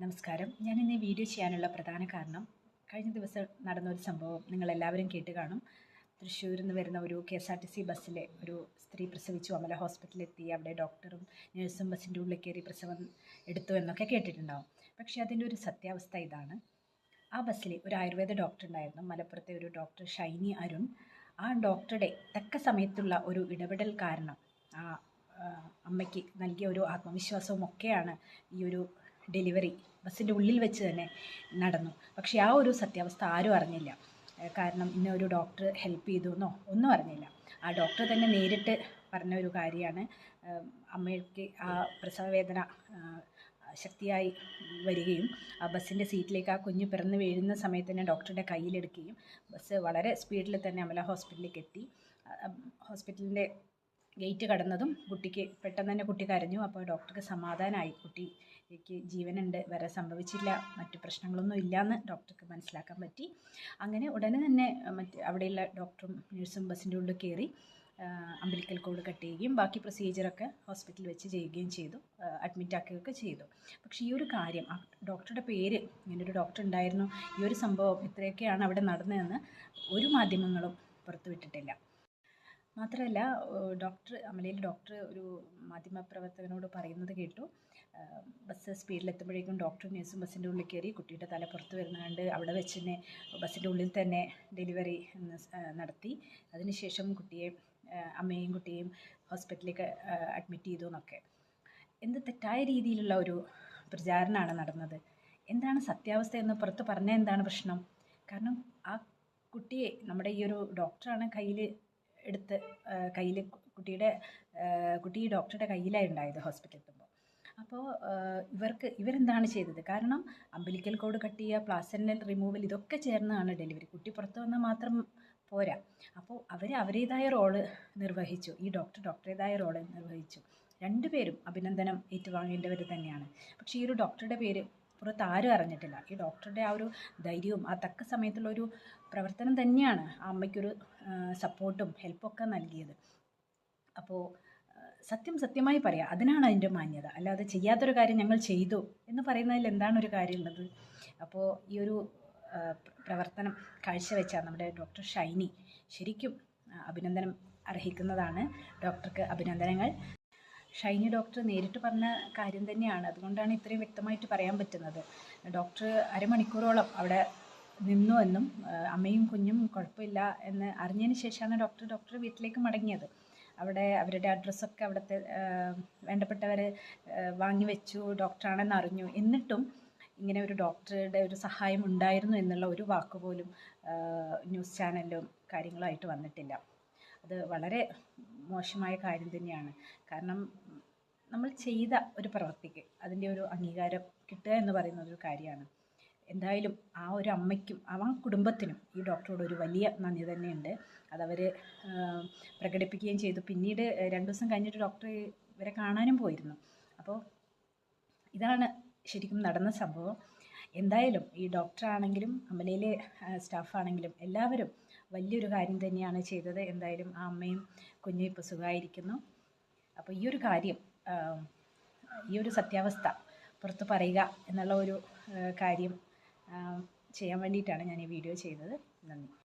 നമസ്കാരം. ഞാൻ ഇന്ന് ഈ വീഡിയോ ചെയ്യാനുള്ള പ്രധാന കാരണം കഴിഞ്ഞ ദിവസം നടന്നൊരു സംഭവം നിങ്ങളെല്ലാവരും കേട്ട് കാണും. തൃശ്ശൂരിൽ നിന്ന് വരുന്ന ഒരു KSRTC ബസ്സിലെ ഒരു സ്ത്രീ പ്രസവിച്ചു, അമല ഹോസ്പിറ്റലിലെത്തി. അവിടെ ഡോക്ടറും നഴ്സും ബസ്സിൻ്റെ ഉള്ളിൽ കയറി പ്രസവം എടുത്തു എന്നൊക്കെ കേട്ടിട്ടുണ്ടാവും. പക്ഷേ അതിൻ്റെ ഒരു സത്യാവസ്ഥ ഇതാണ്. ആ ബസ്സിൽ ഒരു ആയുർവേദ ഡോക്ടർ ഉണ്ടായിരുന്നു, മലപ്പുറത്തെ ഒരു ഡോക്ടർ ഷൈനി അരുൺ. ആ ഡോക്ടറുടെ തക്ക സമയത്തുള്ള ഒരു ഇടപെടൽ കാരണം ആ അമ്മയ്ക്ക് നൽകിയ ഒരു ആത്മവിശ്വാസവും ഒക്കെയാണ് ഈ ഒരു ഡെലിവറി ബസ്സിൻ്റെ ഉള്ളിൽ വെച്ച് തന്നെ നടന്നു. പക്ഷേ ആ ഒരു സത്യാവസ്ഥ ആരും അറിഞ്ഞില്ല. കാരണം ഇന്ന ഒരു ഡോക്ടർ ഹെൽപ്പ് ചെയ്തു എന്നോ ഒന്നും അറിഞ്ഞില്ല. ആ ഡോക്ടർ തന്നെ നേരിട്ട് പറഞ്ഞ ഒരു കാര്യമാണ്. അമ്മയ്ക്ക് ആ പ്രസവവേദന ശക്തിയായി വരികയും ആ ബസ്സിൻ്റെ സീറ്റിലേക്ക് ആ കുഞ്ഞ് പിറന്ന് വീഴുന്ന സമയത്ത് തന്നെ ഡോക്ടറുടെ കയ്യിലെടുക്കുകയും ബസ് വളരെ സ്പീഡിൽ തന്നെ അമല ഹോസ്പിറ്റലിലേക്ക് എത്തി. ഹോസ്പിറ്റലിൻ്റെ ഗേറ്റ് കടന്നതും കുട്ടിക്ക് പെട്ടെന്ന് തന്നെ കുട്ടി കരഞ്ഞു. അപ്പോൾ ഡോക്ടർക്ക് സമാധാനമായി, കുട്ടിക്ക് ജീവനുണ്ട്, വേറെ സംഭവിച്ചില്ല, മറ്റു പ്രശ്നങ്ങളൊന്നും ഇല്ലയെന്ന് ഡോക്ടർക്ക് മനസ്സിലാക്കാൻ പറ്റി. അങ്ങനെ ഉടനെ തന്നെ അവിടെയുള്ള ഡോക്ടറും നഴ്സും ബസ്സിൻ്റെ ഉള്ളിൽ കയറി അംബിലിക്കൽ കോഡ് കട്ട് ചെയ്യുകയും ബാക്കി പ്രൊസീജിയറൊക്കെ ഹോസ്പിറ്റലിൽ വെച്ച് ചെയ്യുകയും ചെയ്തു, അഡ്മിറ്റ് ആക്കുകയൊക്കെ ചെയ്തു. പക്ഷേ ഈ ഒരു കാര്യം, ആ ഡോക്ടറുടെ പേര്, ഇങ്ങനൊരു ഡോക്ടർ ഉണ്ടായിരുന്നു, ഈ ഒരു സംഭവം ഇത്രയൊക്കെയാണ് അവിടെ നടന്നതെന്ന് ഒരു മാധ്യമങ്ങളും പുറത്തുവിട്ടിട്ടില്ല. മാത്രമല്ല, അമലയിലെ ഡോക്ടർ ഒരു മാധ്യമപ്രവർത്തകനോട് പറയുന്നത് കേട്ടു. ബസ് സ്പീഡിലെത്തുമ്പോഴേക്കും ഡോക്ടറും നഴ്സും ബസ്സിൻ്റെ ഉള്ളിൽ കയറി കുട്ടിയുടെ തല പുറത്ത് വരുന്ന കണ്ട് അവിടെ വെച്ച് തന്നെ ബസ്സിൻ്റെ ഉള്ളിൽ തന്നെ ഡെലിവറി നടത്തി. അതിനുശേഷം അമ്മയെയും കുട്ടിയെയും ഹോസ്പിറ്റലിലേക്ക് അഡ്മിറ്റ് ചെയ്തു എന്നൊക്കെ. എന്ത് തെറ്റായ രീതിയിലുള്ള ഒരു പ്രചാരണമാണ് നടന്നത്. എന്താണ് സത്യാവസ്ഥ എന്ന് പുറത്ത് പറഞ്ഞാൽ എന്താണ് പ്രശ്നം? കാരണം ആ കുട്ടിയെ നമ്മുടെ ഈ ഒരു ഡോക്ടറാണ് എടുത്ത് കുട്ടി ഡോക്ടറുടെ കയ്യിലായി ഉണ്ടായത് ഹോസ്പിറ്റലിൽ എത്തുമ്പോൾ. അപ്പോൾ ഇവരെന്താണ് ചെയ്തത്? കാരണം അംബിലിക്കൽ കോഡ് കട്ട് ചെയ്യുക, പ്ലാസെന്റൽ റിമൂവൽ, ഇതൊക്കെ ചേർന്നതാണ് ഡെലിവറി. കുട്ടി പുറത്ത് വന്നാൽ മാത്രം പോരാ. അപ്പോൾ അവരേതായ റോള് നിർവഹിച്ചു, ഈ ഡോക്ടറേതായ റോള് നിർവഹിച്ചു. രണ്ടുപേരും അഭിനന്ദനം ഏറ്റുവാങ്ങേണ്ടവർ തന്നെയാണ്. പക്ഷേ ഈ ഒരു ഡോക്ടറുടെ പേര് പുറത്ത് ആരും അറിഞ്ഞിട്ടില്ല. ഈ ഡോക്ടറുടെ ആ ഒരു ധൈര്യവും ആ തക്ക സമയത്തുള്ള ഒരു പ്രവർത്തനം തന്നെയാണ് ആ അമ്മയ്ക്കൊരു സപ്പോർട്ടും ഹെൽപ്പൊക്കെ നൽകിയത്. അപ്പോൾ സത്യമായി പറയാം, അതിനാണ് അതിൻ്റെ മാന്യത. അല്ലാതെ ചെയ്യാത്തൊരു കാര്യം ഞങ്ങൾ ചെയ്തു എന്ന് പറയുന്നതിൽ എന്താണ് ഒരു കാര്യമുള്ളത്? അപ്പോൾ ഈ ഒരു പ്രവർത്തനം കാഴ്ചവെച്ച നമ്മുടെ ഡോക്ടർ ഷൈനി ശരിക്കും അഭിനന്ദനം അർഹിക്കുന്നതാണ്. ഡോക്ടർക്ക് അഭിനന്ദനങ്ങൾ. ഷൈനി ഡോക്ടർ നേരിട്ട് പറഞ്ഞ കാര്യം തന്നെയാണ്, അതുകൊണ്ടാണ് ഇത്രയും വ്യക്തമായിട്ട് പറയാൻ പറ്റുന്നത്. ഡോക്ടർ അരമണിക്കൂറോളം അവിടെ നിന്നു എന്നും അമ്മയും കുഞ്ഞും കുഴപ്പമില്ല എന്ന് അറിഞ്ഞതിന് ശേഷമാണ് ഡോക്ടർ വീട്ടിലേക്ക് മടങ്ങിയത്. അവിടെ അവരുടെ അഡ്രസ്സൊക്കെ അവിടുത്തെ വേണ്ടപ്പെട്ടവർ വാങ്ങി വെച്ചു, ഡോക്ടറാണെന്ന് അറിഞ്ഞു. എന്നിട്ടും ഇങ്ങനെ ഒരു ഡോക്ടറുടെ ഒരു സഹായം ഉണ്ടായിരുന്നു എന്നുള്ള ഒരു വാക്കുപോലും ന്യൂസ് ചാനലിലും കാര്യങ്ങളായിട്ട് വന്നിട്ടില്ല. അത് വളരെ മോശമായ കാര്യം തന്നെയാണ്. കാരണം നമ്മൾ ചെയ്ത ഒരു പ്രവൃത്തിക്ക് അതിൻ്റെ ഒരു അംഗീകാരം കിട്ടുക എന്ന് പറയുന്നത് ഒരു കാര്യമാണ്. എന്തായാലും ആ ഒരു അമ്മയ്ക്കും ആ കുടുംബത്തിനും ഈ ഡോക്ടറോട് ഒരു വലിയ നന്ദി തന്നെയുണ്ട്. അതവർ പ്രകടിപ്പിക്കുകയും ചെയ്തു. പിന്നീട് 2 ദിവസം കഴിഞ്ഞിട്ട് ഡോക്ടർ ഇവരെ കാണാനും പോയിരുന്നു. അപ്പോൾ ഇതാണ് ശരിക്കും നടന്ന സംഭവം. എന്തായാലും ഈ ഡോക്ടറാണെങ്കിലും അമലയിലെ സ്റ്റാഫാണെങ്കിലും എല്ലാവരും വലിയൊരു കാര്യം തന്നെയാണ് ചെയ്തത്. എന്തായാലും ആ അമ്മയും കുഞ്ഞും ഇപ്പോൾ സുഖമായിരിക്കുന്നു. അപ്പോൾ ഈ ഒരു കാര്യം, ഈ ഒരു സത്യാവസ്ഥ പുറത്ത് പറയുക എന്നുള്ള ഒരു കാര്യം ചെയ്യാൻ വേണ്ടിയിട്ടാണ് ഞാൻ ഈ വീഡിയോ ചെയ്തത്. നന്ദി.